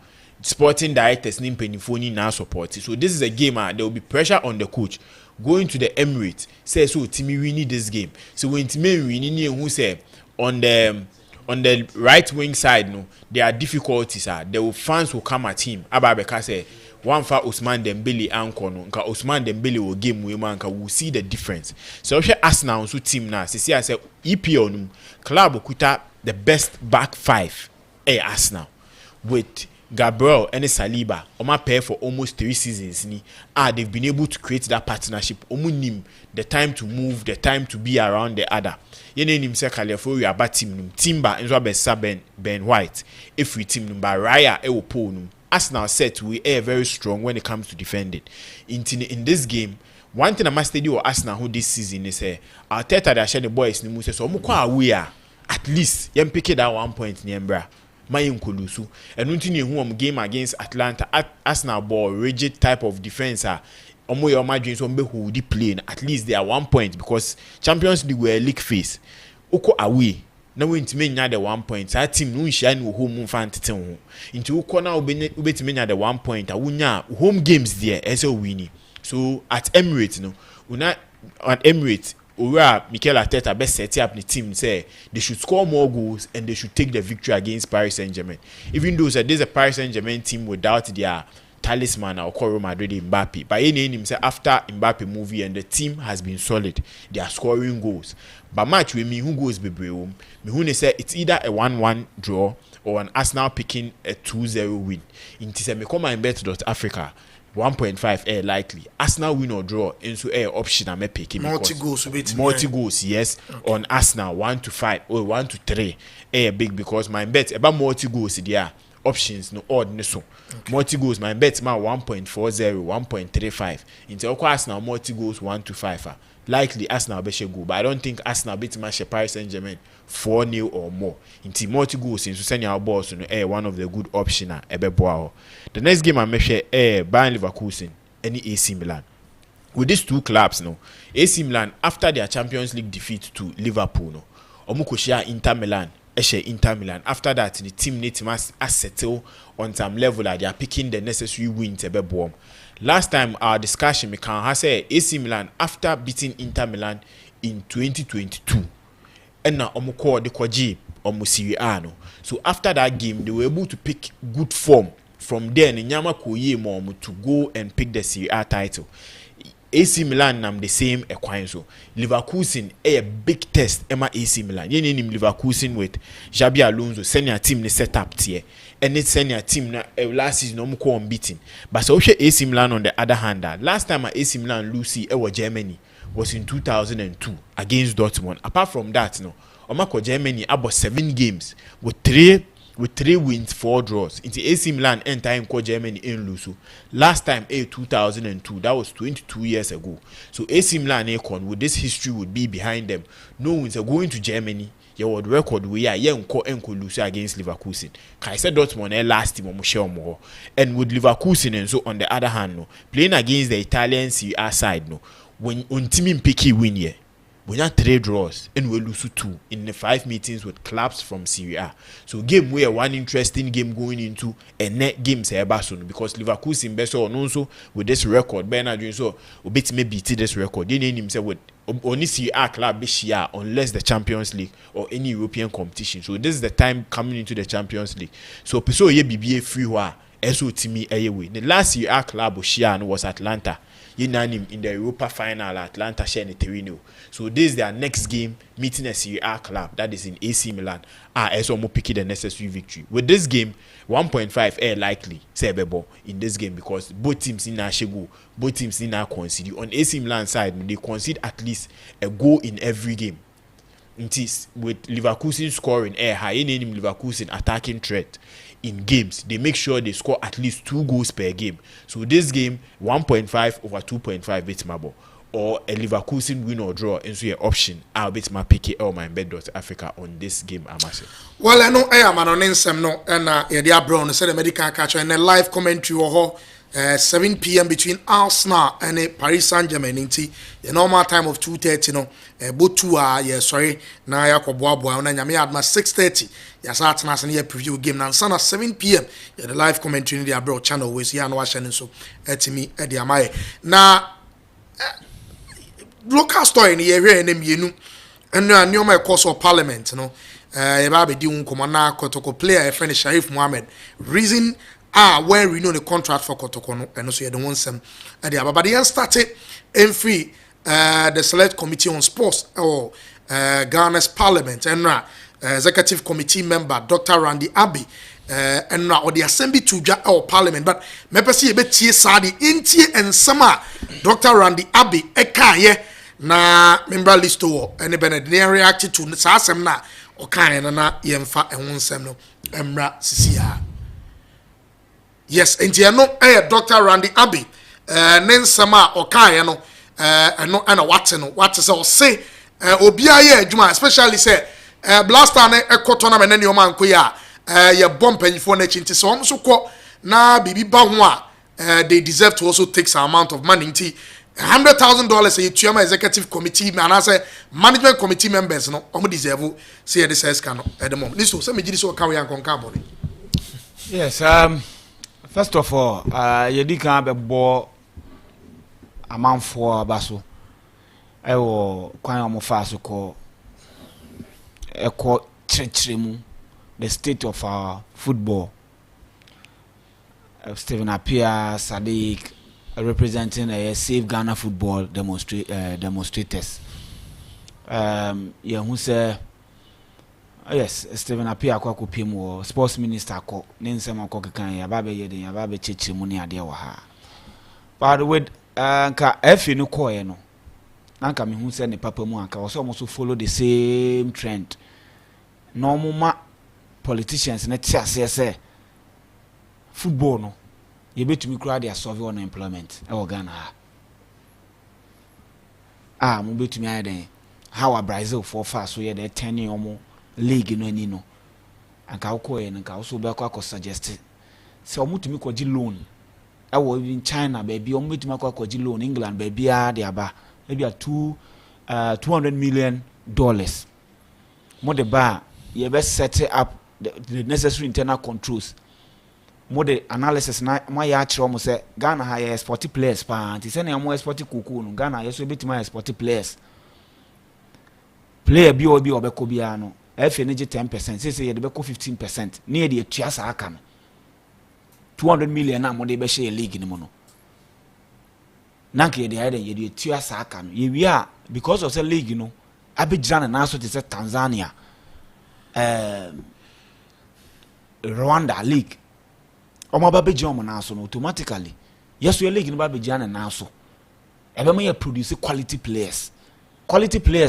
sporting directors ni mpanifo ni na support so this is a game there will be pressure on the coach going to the Emirates say so team we need this game so when team we need who say on the right wing side no there are difficulties the fans will come at him ababeka say one for Ousmane Dembele anko no nka Ousmane Dembele will game we man nka we see the difference so we Arsenal so team na say EPL no club kuta the best back 5 Arsenal with Gabriel and Saliba oma pair for almost 3 seasons ni they've been able to create that partnership omunim the time to move the time to be around the other yene nim se California aba team num Timber enzo abesa Ben White if we team number Raya e wo pole num Arsenal set we are very strong when it comes to defending in this game one thing I must tell you Arsenal who this season is Arteta they share the boys ni mu say so mo kwa away at least yem pick that 1 point ni embra mayin kolusu enunti ni hu game against Atlanta Arsenal ball rigid type of defense omo your margin so mbe hold the play at least they are 1 point because Champions League were league phase uko away na we ntime nya the 1 point that team no nhia ni home fan tete ho nti uko na ubetime nya the 1 point awunya home games there ese wini so at Emirates no una at Emirates Mikel Arteta best set up the team say they should score more goals and they should take the victory against Paris Saint-Germain even though there's a Paris Saint-Germain team without their talisman or Real Madrid Mbappe but any name say after Mbappe movie and the team has been solid they are scoring goals but match with me who goes be brave me who say it's either a 1-1 draw or an Arsenal picking a 2-0 win in say me come MYBET.AFRICA 1.5 likely Arsenal win or draw into option I may pick multi goals yes okay. On Arsenal 1-5 or 1-3 big because my bet about multi goals there options no odd so okay. Multi goals my bet ma 1.40 1.35 into Arsenal multi goals 1-5 likely Arsenal be share goal, but I don't think Arsenal beat match Paris Saint-Germain 4-0 or more. Inti multi goals in send our balls no one of the good option ebe. The next game I measure Bayern Leverkusen any AC Milan. With these two clubs no, AC Milan after their Champions League defeat to Liverpool no, omukoshia Inter Milan. Inter Milan. After that, the team need to settle on some level that they are picking the necessary wins to be born. Last time our discussion, we can say AC Milan after beating Inter Milan in 2022, and now omuko de kwaji omu Serie A no. So after that game, they were able to pick good form. From there, Nyama Koye Momu to go and pick the Serie A title. AC Milan nam the same equine so Leverkusen a big test Emma AC Milan yen nim Leverkusen with Xabi Alonso senior team ne set up tier and it senior team na last season no ko unbeaten but so AC Milan on the other hand last time AC Milan lose Germany was in 2002 against Dortmund. Apart from that no omako Germany about 7 games with 3 wins, 4 draws. Into AC Milan enter in Germany in lose. Last time 2002, that was 22 years ago. So AC Milan with this history would be behind them. No wins are going to Germany. Your world record we are enko lose against Leverkusen. Kaiser Dortmund last team more. And with Leverkusen and so on the other hand no, playing against the Italian Serie A side no, when on team picky win here. We have 3 draws and we lose 2 in the 5 meetings with clubs from Serie A. So game where one interesting game going into a net game say because Leverkusen best or also with this record, Bernard doing so a bit maybe beat this record. They name himself with only Serie A club this year unless the Champions League or any European competition. So this is the time coming into the Champions League. So ye BBA free wa SO Timi away. The last Serie A club was Atlanta. In the Europa final Atlanta share Torino. So this is their next game meeting a Serie A club that is in AC Milan. So mo pick the necessary victory. With this game 1.5 likely say bebo in this game because both teams in go, both teams in concede. On AC Milan side they concede at least a goal in every game. It is with Leverkusen scoring high in Leverkusen attacking threat. In games, they make sure they score at least 2 goals per game. So this game, 1.5 over 2.5 beats Mabo. Or a Leverkusen win or draw into your option. I'll bet my PK or my MYBET.AFRICA on this game, I must say. Well, I know I am an on no, and yeah, Brown said the medical catcher and a live commentary or 7 p.m. between Arsenal and Paris Saint-Germain. The normal time of 2:30, no, both 2 hours, sorry, now ya koboa and I had my 6:30. Yes, Arsenal and here preview game now. Sana 7 p.m. Yeah, the live commentary in the abroad channel was here and watching so at me at the Amai. Now, local story in the area and you and I knew my course of parliament, you know. Baby doing Komana Kotoko player, a friend Sharif Mohammed. Reason where we know the contract for Kotoko and also the one some at the but they started in free the select committee on sports or Ghana's parliament and executive committee member Dr. Randy Abbey and now the assembly to our parliament but me pesi e betie sadi intie ensama Dr. Randy Abbey ekaye na member list to and benedict react to sa asem na okaye na yemfa ehonsem no emra sisia. Yes, intie no Dr. Randy Abbey nensama okaye no no ana what say obia ye adwuma especially say blaster na ekoto na menene o man ko ya ye bomb penfo na chinti so so ko na bibi ba ho a they deserve to also take some amount of money nti $100,000 a tuama executive committee and as a management committee members no omo deserve say this is can at the moment listen say me gidi so kan we ankonka boni. Yes, first of all ye di kan be bo amanfo abaso ewo kwan omo fa so ko eko chiremu the state of our football. Stephen Appiah Sadiq representing a Save Ghana Football demonstrators. Who say yes, Stephen Appiah kwa kupimo sports minister ko nensema ko kan ya babe yede ya babe chiremu ni ade wa ha. But with nka efi no ko ye no. Nanka me hu say ne papa mu anka so almost follow the same trend. Normal politicians na tiase say football no you bet me crowd their survey on employment e Ghana mo betumi aye den how a Brazil for fast so ye dey 10 omo league no ani no anka ukoye nka so be kwa suggest se omo tumi kwaji loan ewo in China baby omo betumi kwaji loan England baby a de aba maybe a $200 million mo de ba ye be set up the necessary internal controls mo de analysis na ma ya kire omo se Ghana ha ye export players pa anti se na mo export kuku no Ghana ye so betumi export players player bi obi obeko bia no efe ne 10% say ye de beko 15% na ye de atua sa aka no 200 million na mo de be share league ni mo no na ke de ye de atua sa aka no ye wi a because of the league no Abidjan na so te say Tanzania Rwanda league omo ba beji omo na so no automatically yes we league no ba beji na so ebe mo ye produce quality players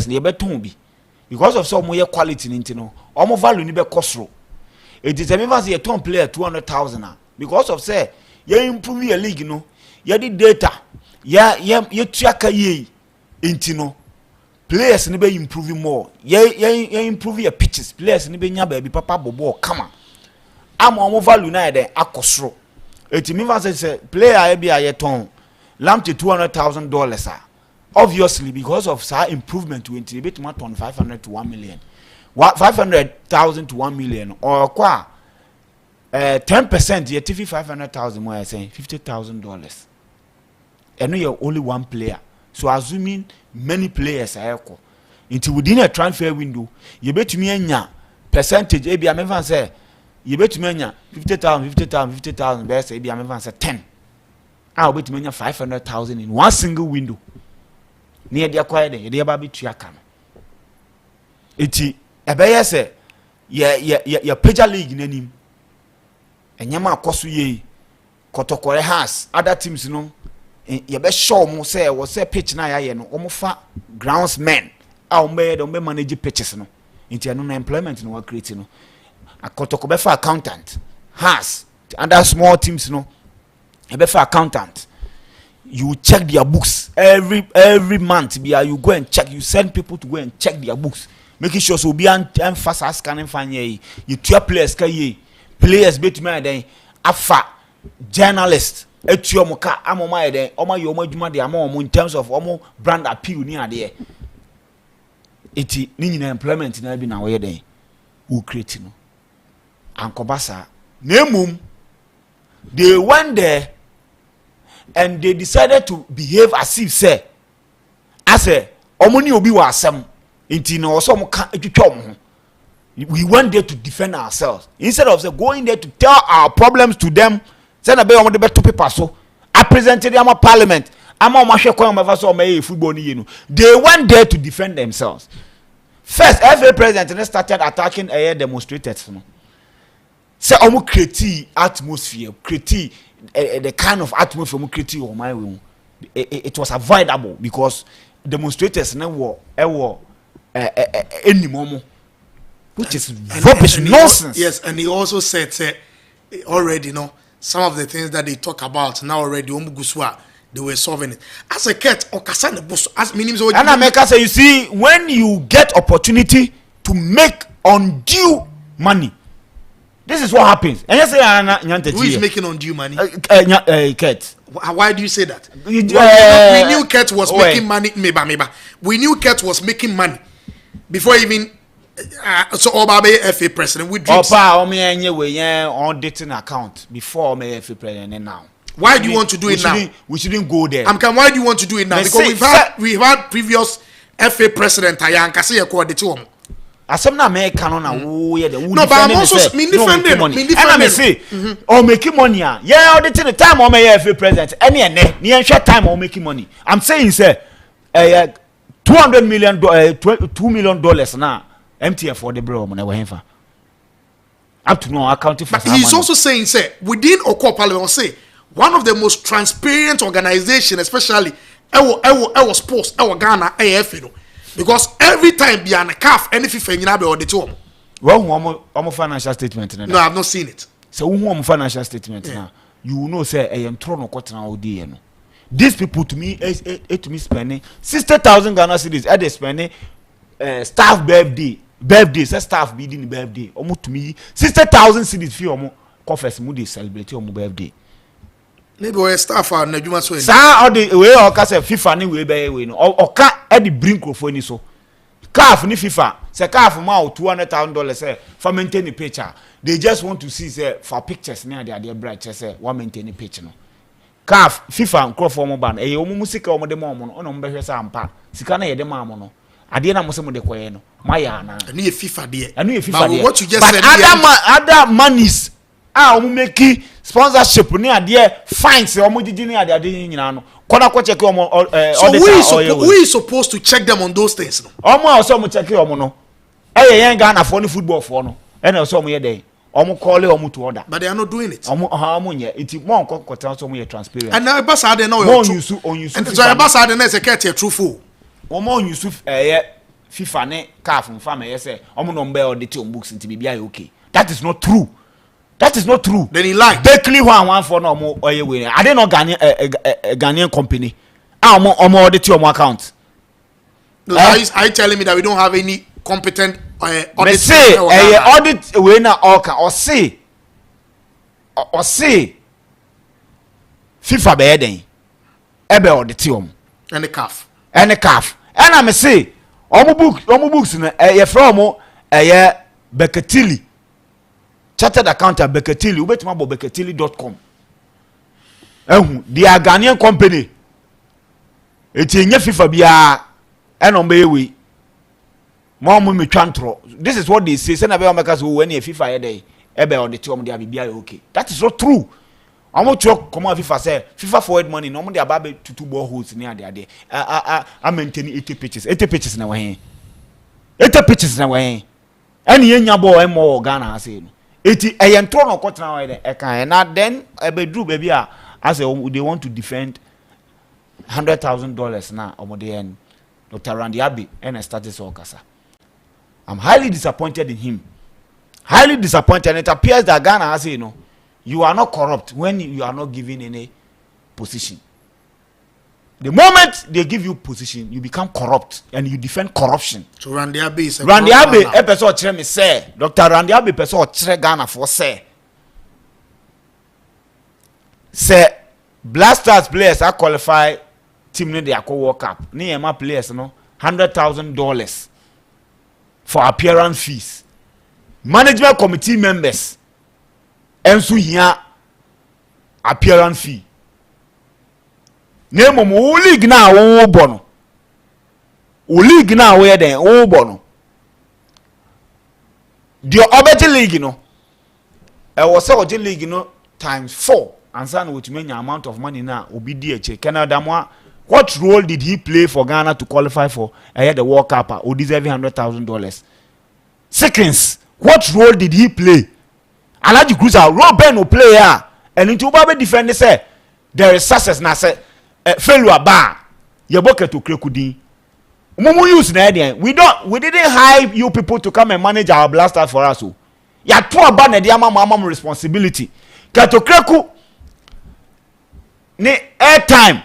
ne be ton bi because of so mo ye quality ni ntino omo value ni be kosro e determine vase ye ton player 200,000 because of say ye improve your league no ye di data ye tuaka ye ntino players ni be improve more ye improve your pitches players ni be nya ba bi papa bobo kama ama omo value na dey akosro etimi vase say player e bia ye ton lamp $200,000 obviously because of sa improvement we ntiri bit ton 500 to 1 million 500,000 to 1 million or kwa 10% ye TV 500,000 more say $50,000 and you only one player so assuming many players are equal into within a transfer window you betumi anya percentage e bia me fan say you betumi anya 50,000 best e bia me fan say 10 ah betumi anya 500,000 in one single window near the acquired the baby triakan. Iti ebeye se ya Pager League nenim. Enyama kosu ye kotokore has other teams no ye be show mo say wo say pitch na ya no omo fa groundsmen a o me manage pitches no. Inti anu na employment no wa create no. Akotoko be fa accountant has other small teams no. E be fa accountant. You check their books every month. You go and check. You send people to go and check their books, making sure so be emphasize scanning fanye. You two players players bet me then afa journalists. Etu omoka amoma then oma yo madwuma de amoma in terms of omo brand appeal ni ade. Eti ni nyina employment na bi na we then who create no. Ankobasa nemum they went there. And they decided to behave as if say as a omoni obi wa asem inti na oso mo ka etwetwa we went there to defend ourselves instead of say going there to tell our problems to them say na be omo de beto paper so I presented them a parliament ama o ma hwe kwan ma fa so o ma e football ni ye no they went there to defend themselves first every president started attacking demonstrators no say omo create atmosphere create the kind of atmosphere we create on my way it was avoidable because demonstrators na were any momo which is rubbish nonsense. Yes, and he also said already some of the things that they talk about now already they were solving it as a cat or kasane boss as meaning so and I make us say you see when you get opportunity to make undue money. This is what happens. And you say, who is making undue money? Kurt. Why do you say that? We knew Kurt was making money. Meba. We knew Kurt was making money before even. So Obabe FA president with dreams. On dating account before FA president now. Why do you want to do it now? We shouldn't go there. Why do you want to do it now? Because we've had previous FA president Ayanka say you asem na me canon na wo ye de wo no but I'm also mean defending and I say or making money yeah all the time o me FA president any ene ni enhwe time o making money I'm saying say $200 million $2 million na MTF for the bro mo na we hemfa up to now accounting for. He's also saying say within Oko Parliament say one of the most transparent organization especially ewo sports ewo Ghana AFA because every time be an calf any FIFA nyina be audit them. Well, who financial statement no I've not seen it. So who financial statement now you know say I am thrown no kwatena odi no these people to me spending 60,000 Ghana cedis at they spending staff birthday say staff be the birthday almost to me 60,000 cedis fee omo coffers mu dey celebrate omo birthday. Maybe we staff are na djuma so. Sa all the way o ka say FIFA ni we be we no o ka e the bring crofo ni so. CAF ni FIFA say CAF ma $200,000 say for maintain the picture. They just want to see say for pictures near their bright say one maintain the picture no. CAF FIFA crofo mo ban e o mu sika o mo de mo no ono mo be hwese ampa. Sika na ye de ma mo no. Ade na mo se mo de koye no. Maya na. Anu ye FIFA de. Anu ye FIFA de. What you just but said other monies o mo make sponsorship ni ade fines o mo gigi ni ade nyina no. Kona ko check omo so who is supposed to check them on those things no? Omo also mo check omo no. Yen Ghana for ni football for no. And also mo ye dey. Omo call omo to order. But they are not doing it. Omo nye. Iti mo nko kwota so mo ye transparent. And now basa de na on use. And so basa de na say get truthful. Omo use FIFA ne CAF mfa me say omo no mbe audit on books nti bibia okay. That is not true. That is not true. Then he lied. Berkeley one for no mo oye we. I dey no Ghanaian company. Omo audit your account. No, are you telling me that we don't have any competent audit? Say audit we na oka or say FIFA be den. Ebe audit your and the CAF. And the CAF. And I say omo books na ye from Bekatili. Chartered accountant Bekatili, ubetima bo bekatili.com. They are Ghanaian company. Eti nye FIFA bia enombe we. Mo me twantro. This is what they say. Say na be make us when e FIFA ye dey. Ebe on the team dey bia okay. That is not true. Amo talk come on FIFA say FIFA forward money no mo dey aba be tutu ball holes ni ade. I maintain 80 pitches. 80 pitches na wen. 80 pitches na wen. Any nya ball e mo Ghana ase no. Eti eyentro no kwotena wa dey. E kan na then ebe dru baby a as they want to defend $100,000 now Omodien Dr. Randy Abbey and status Okasa. I'm highly disappointed in him. Highly disappointed. And it appears that Ghana has you know, you are not corrupt when you are not given any position. The moment they give you position, you become corrupt and you defend corruption. So Randy Abbey is Randy Abbey, a person me say, Dr. Randy Abbey person Ghana for say Blasters players are qualify team ne they World Cup. Ni ema players no $100,000 for appearance fees. Management committee members ensu here appearance fee. Name mo league na wo bono. O league na we den wo bono. The obeti league no. E was say league no times 4. And son with many amount of money now obi DH Canada mo. What role did he play for Ghana to qualify for the World Cup or deserving $100,000? Seconds, what role did he play? Alaji Cruiser, Robin no player, and into Babe defender say there is success na say failure bar. Your bucket to Krekudi. Mumu use na we didn't hire you people to come and manage our blasters for us. Ya to aba na dia mama responsibility. Kato Kreku ne airtime.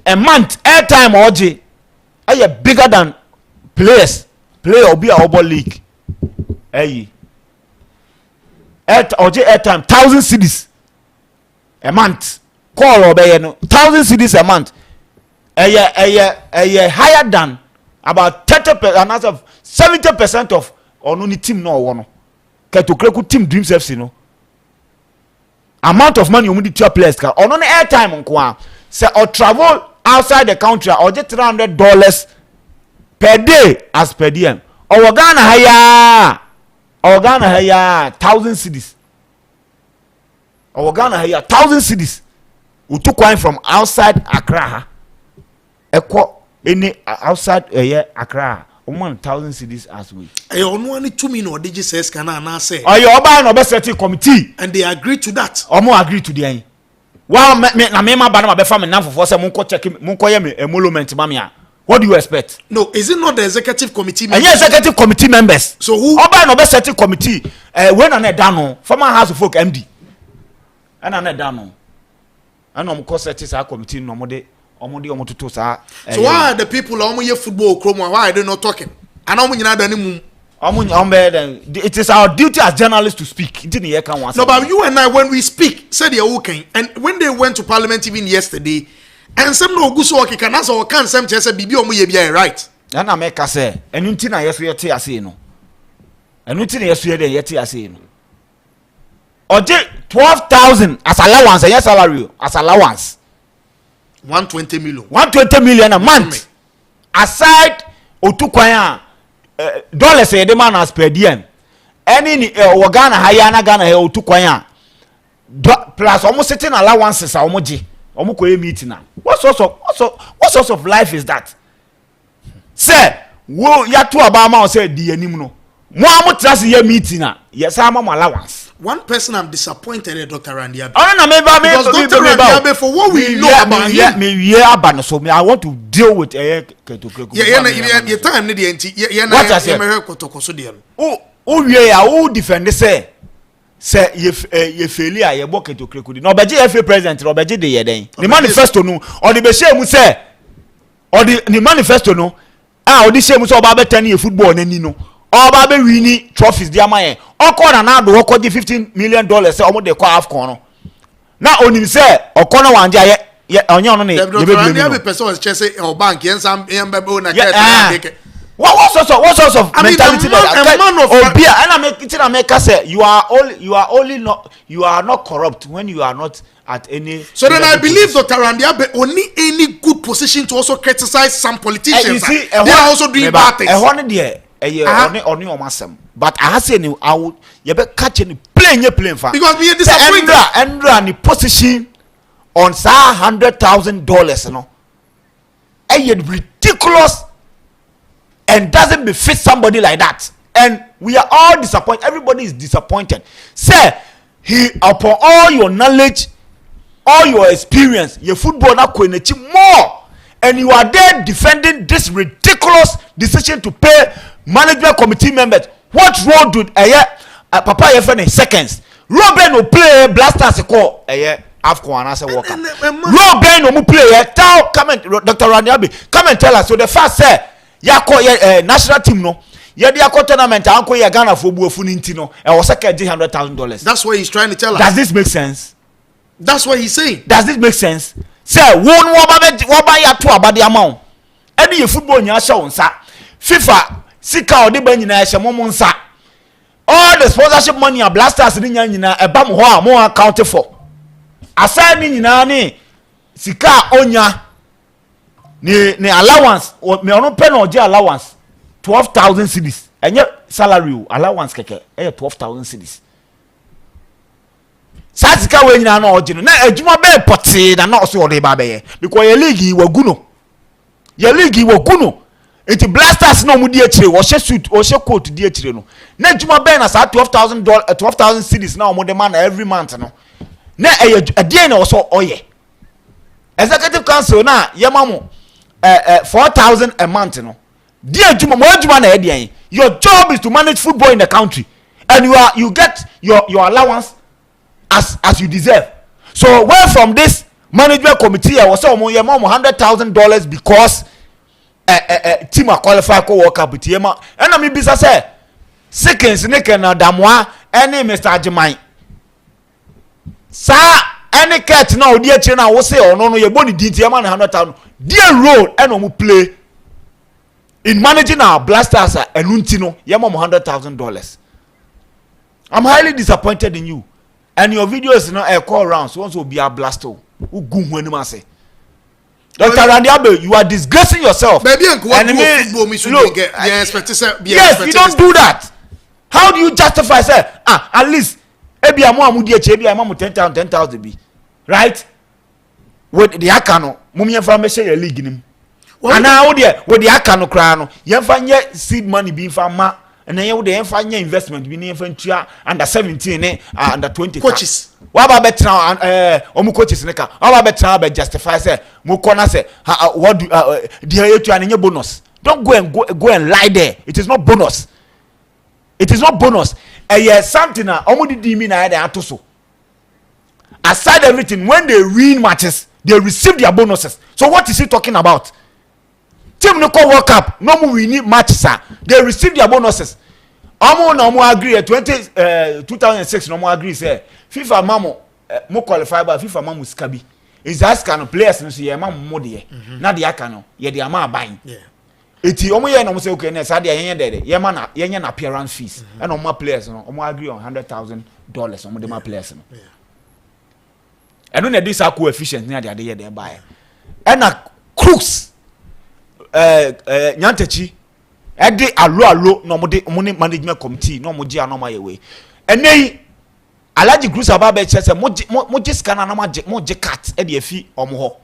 A month airtime oje are bigger than players player be a obo league oje airtime 1,000 cedis a month call obey no 1,000 cedis a month higher than about 30% and as of 70% of only team no one keto kreku team dreams FC no amount of money omudi tier players ka on airtime nko say or travel outside the country or just $300 per day as per diem. Or Ghana haya 1,000 cedis. Or Ghana haya 1,000 cedis. We took one from outside Accra. Any outside Accra. 1,000 cedis as we. I only 2 million or digit says can I say. Or your buying or best committee. And they agree to that. Or more agree to the end. Well, na me ma ba na be fa me na for say munko check munko ye me emolument mamia. What do you expect? No, is it not the executive committee members? And executive committee members. So who? Oba no be setting committee. When na down former house of folk MD. And na down. and set this committee no more to sa. So why are the people football why are they not talking? And it is our duty as journalists to speak. No, but you and I, when we speak, said you're okay. And when they went to parliament even yesterday, and some no good so can answer or can some just be right. And I make us say, and you think I say no. And you think I say no. Or 12,000 as allowance, yes, salary as allowance. 120 million. 120 million a month. Aside Otukwaya dollars the man as per diem. Any Wagana Hayana Ghana Otukwaya plus almost certain allowances are omoji. Omukoye meeting now. What sort of life is that? Say, wo ya to abama say di anim no. Mo amutrase ye meeting na. Yes, am allowance. One person I'm disappointed in Dr. Randy Abe. Oh, no, because Dr. Randy Abe, for what we know about him. So I want to deal with your time need what I said. Oh, defend say ye failure ye book to Krekudi. No, but FA president, no, but the yeden. The manifesto no, or the Beshemu say, or the manifesto no, or the shame so about 10 year football, and no. Or baby winning trophies dear my or corner now do the $15 million say almost the half corner. Now on him say or corner one day on your name. The person was just or bank and some what sorts of mentality that and I make say you are not corrupt when you are not at any. So then I believe Dr. Randy Abe only any good position to also criticize some politicians. They are also doing bad things. But I say I would you be catching playing for because we are disappointed. And the position on $100,000, you know, ridiculous and doesn't befit somebody like that. And we are all disappointed. Everybody is disappointed. Say he upon all your knowledge, all your experience, your football now more. And you are there defending this ridiculous decision to pay management committee members. What role do Papa Yefene seconds? Robin will play blasters call AFCON as a worker. Robin will play. Tell Dr. Randy Abe, come and tell us. So the first say Yako national team no. Yako tournament Uncle Ghana for Buofunintino and was $100,000. That's what he's trying to tell us. Does this make sense? That's what he's saying. Does this make sense? Say one waba ya to about the amount. Any football nya show nsa. FIFA sika odi ba nyina ehye momo nsa. All the sponsorship money a blasters ni nya nyina eba mo ho a mo account for. Aside ni nyina ni sika onya ni allowance me ono pe na oje allowance 12,000 cedis. Enye salary allowance keke 12,000 cedis. Sasika we nyina na oje no na adwuma be pote na na so ode ba be ye because your league waguno enti blasters no mu di akire wo hye suit wo hye coat di akire no na adwuma be na sa $12,000 12,000 cedis na omo de man every month no na ade na wo so oye executive council na yema mo 4,000 a month no di adwuma mo adwuma na ade your job is to manage football in the country and you get your allowance as you deserve. So where from this management committee I was saying $100,000 because team are qualified to work up with Yema and I mean bisa say seconds neke na damwa any Mr. Ajimai sa any cat now dear china will say oh no ye boni di Yema 100,000 dear role and omu play in managing our blasters and untino Yema $100,000. I'm highly disappointed in you. And your videos now call rounds once will be a blasto. Who go when you say? Dr. Randy Abe, you are disgracing yourself. Baby, and football me should get yes, you don't do that. How do you justify say at least maybe I'm more maybe I'm more 10,000 be right? With the akano, mummy information your league him. And now there with the akano crown, you find seed money being found. And then you the find investment we need under 17 under 20 coaches. What about better omu coaches neka? What about better justify say mo corner say what do the and bonus. Don't go and lie there. It is not bonus. It is not bonus. Something omu di mi na dey atoso. aside everything, when they win matches, they receive their bonuses. So what is he talking about? Team no call World Cup, no more we need matches, they receive their bonuses. No more agree 2006 no more agree say FIFA mamo mo qualify by FIFA mamo skabi. Is that kind of players no say mamo mo de. Na de aka no ye de ama ban. Eti omo ye no mo say okay na say de yen de ye ma na yen na appearance fees. And omo players no omo agree on $100,000 omo de ma players no. And when they do coefficient near the year they buy. And a crooks Nyantechi ede alo no money management committee no mo gia no ma yewe. And then Alaji Cruz ababe chese mo scanner na mo je cat e de afi omo ho.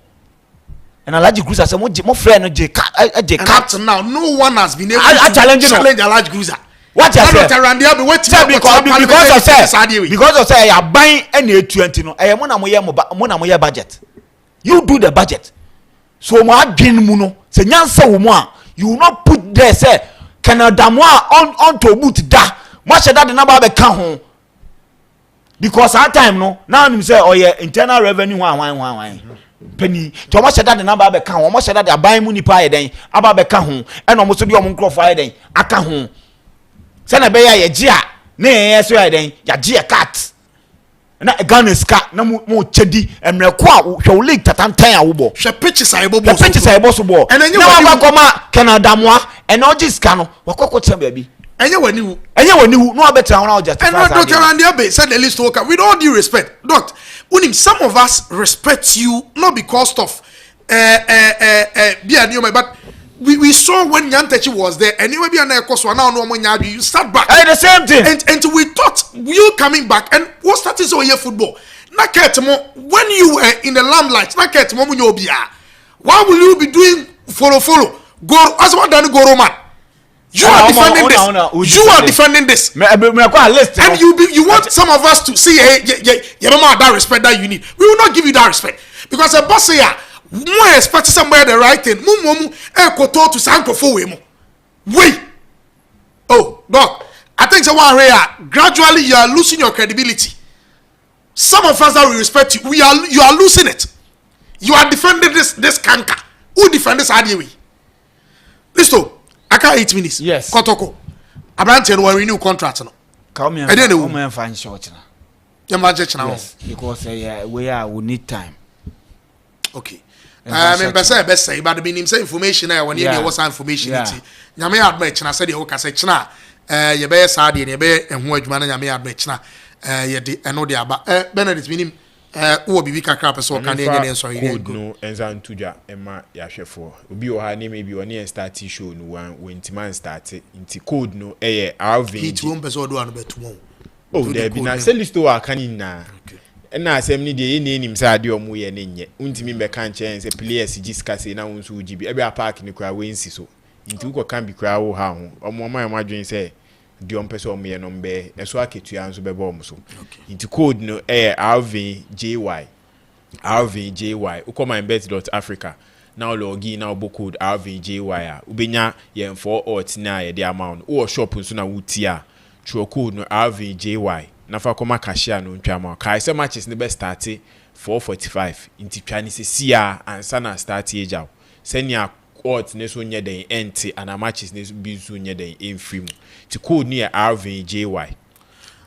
And Alaji Cruz say mo friend no je cat up to now no one has been able to challenge Alaji Cruz. What you say? Because of say you buying any 20 no. Eh mo na moye budget. You do the budget. So mo adwin mu no. Se nyansa wo mu a, you will not put there say Canada mo on to boot da. Mo she that the number be kan ho. Because at time no, now him say oh yeah internal revenue wan. Penny to mo she that the number be kan ho. Mo she that the buy mu nipa ye den aba be kan ho. E no mo so bi o mo nkrofo ye den aka ho. Say na be ya gia na ye so ye den ya gia cat. Na Ghana ska na mo chedi emreko a hwe league tatantan a wo bo. Hwe pitches a ebo so bo. Na wa koma Canada moa and oji ska no wakoko tell baby. Enye waniwu no abeta wona just. And Dr. Randy Abe said the list worker with all due respect. Doc, unim some of us respect you not because of but we saw when Nyantechi was there, and you may be an echo, so now no more you start back. The same thing. And we thought you coming back, and what started so here football? When you were in the limelight, why will you be doing follow? Go as what done go Roman. You are defending this. You are defending this. And you want some of us to see you don't have that respect that you need. We will not give you that respect because a boss here. More expect somewhere the right thing. Mumu ekoto to sanko for we. Wait. Oh, Doc. I think so one gradually you are losing your credibility. Some of us that we respect you, you are losing it. You are defending this canker. Who defend this idea? Listen, I can't 8 minutes. Yes. Kotoko. Abrante no renew contract no. Come here. Come and find short now. Yes, because we need time. Okay. Best say, but the meaning say information when you was information. Nyame admit na said the whole say china ye be sad ye be enho adwuma na nyame admit na ye de eno de aba Benedict minim wo bibi kakra person kan ye ne so ye no enza ntudwa ema ya hwefo obi o ha ne maybe one start show no one when man start inti code no RV hit one person do an betumo oh there be na selisto wa kan na na asem ni de ye nim sa de omo ye ne nye untimi be kan chen se players giska se na wonso ujibi e be park ni kwa wensi so inti uko kan bi kwa wo ha ho omo man madwen se de ompese omo ye no mbe eso aketua nso be bo omo so inti code no RVJY uko MYBET.AFRICA now login now book code RVJY ubenya ye 4 odds na ye de amount wo shop nso na wutia through code no RVJY na fa koma cashier no ntwama kai se matches ne be start 4:45 inti twani se sia ansa na start eja senia odds ne so nye den enti ana matches ne bi so nye den enfrim ti code ne RVJY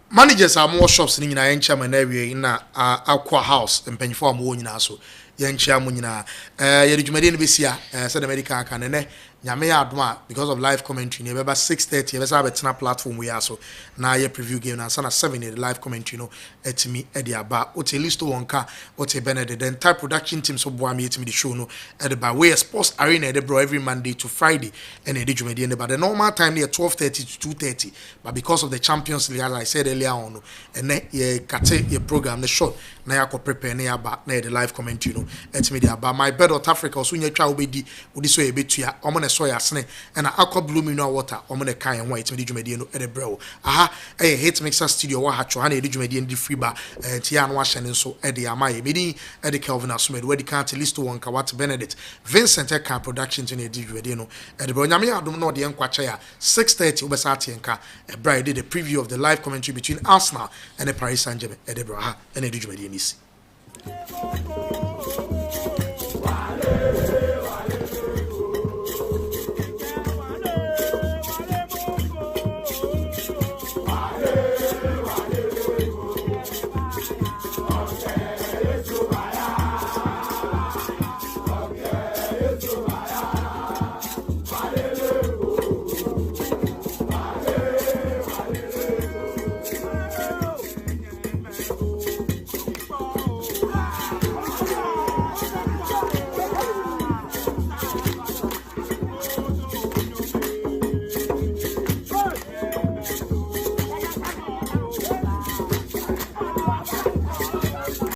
managers are more shops ni nyina yencha ma na wie na aqua house mpanyifo am wo nyina so yencha mu nyina ye de dwumade ne besia said America aka ne nyame ya adoma because of live commentary ne beba 6:30 be sa betena platform we aso na ye preview game na sana 7 the live commentary no etimi e de aba o te list wonka o te Benedict the entire production team so boa me etimi the show no e de ba we sports arena e de bro every Monday to Friday and e de dwumade ne ba the normal time near 12:30 to 2:30 but because of the Champions League as I said earlier on and ye kate ye program the short na ya ko prepare na ya ba na the live commentary no etimi de aba MYBET.AFRICA so nya twa obedi odi so ye betua omo so yasne and aqua blue mineral water omone kan ho etimi dwumade no e bro aha hit mixer studio wa ha cho ha na dwumade ndi free bar tia no ahye ne so e de amaye medi e de Kelvin Asmed we de kan list one ka what Benedict Vincent Eka production to na dwumade no e de bro nyame adom no de enkwache ya 6:30 ubesa atenka e bro did the preview of the live commentary between Arsenal and the Paris Saint-Germain e de bro ha e na dwumade ni si